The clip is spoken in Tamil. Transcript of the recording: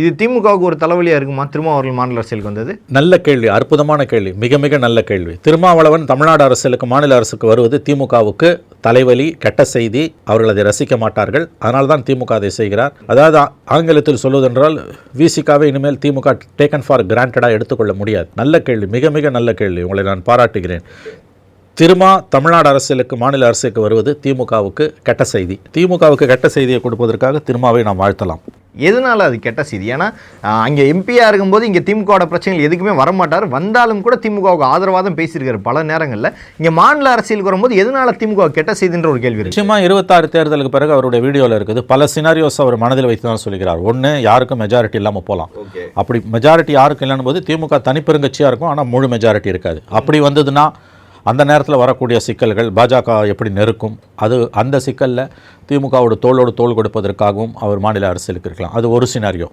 இது திமுகவுக்கு ஒரு தலைவலியாக இருக்குமா? திருமாவளவன் மாநில அரசியலுக்கு வந்தது நல்ல கேள்வி, அற்புதமான கேள்வி, மிக மிக நல்ல கேள்வி. திருமாவளவன் தமிழ்நாடு அரசியலுக்கு, மாநில அரசுக்கு வருவது திமுகவுக்கு தலைவலி, கெட்ட செய்தி. அவர்கள் அதை ரசிக்க மாட்டார்கள். அதனால தான் திமுக அதை செய்கிறார். அதாவது ஆங்கிலத்தில் சொல்வதென்றால் விசிகாவை இனிமேல் திமுக டேக்கன் ஃபார் கிராண்டடாக எடுத்துக்கொள்ள முடியாது. நல்ல கேள்வி, மிக மிக நல்ல கேள்வி. உங்களை நான் பாராட்டுகிறேன். தமிழ்நாடு அரசியலுக்கு, மாநில அரசுக்கு வருவது திமுகவுக்கு கெட்ட செய்தி. திமுகவுக்கு கெட்ட செய்தியை கொடுப்பதற்காக திருமாவை நாம் வாழ்த்தலாம். எதனால அது கெட்ட செய்தி? ஏன்னா அங்கே எம்பியாக இருக்கும்போது இங்கே திமுகவோட பிரச்சனைகள் எதுக்குமே வரமாட்டார். வந்தாலும் கூட திமுகவுக்கு ஆதரவாக தான் பேசியிருக்காரு பல நேரங்களில். இங்கே மாநில அரசியலுக்கு வரும்போது எதனால திமுக கெட்ட செய்தின்ற ஒரு கேள்வி. நிச்சயமாக 26 தேர்தலுக்கு பிறகு அவருடைய வீடியோவில் இருக்குது. பல சினாரியோஸ் அவர் மனதில் வைத்து தான் சொல்கிறார். ஒன்று, யாருக்கும் மெஜாரிட்டி இல்லாமல் போகலாம். அப்படி மெஜாரிட்டி யாருக்கும் இல்லைன்னு போது திமுக தனிப்பெருங்கட்சியாக இருக்கும், ஆனால் முழு மெஜாரிட்டி இருக்காது. அப்படி வந்ததுன்னா அந்த நேரத்தில் வரக்கூடிய சிக்கல்கள் பாஜக எப்படி நெருக்கும், அந்த சிக்கலில் திமுகவோட தோளோடு தோள் கொடுப்பதற்காகவும் அவர் மாநில அரசியலுக்கு இருக்கலாம். அது ஒரு சினாரியோ.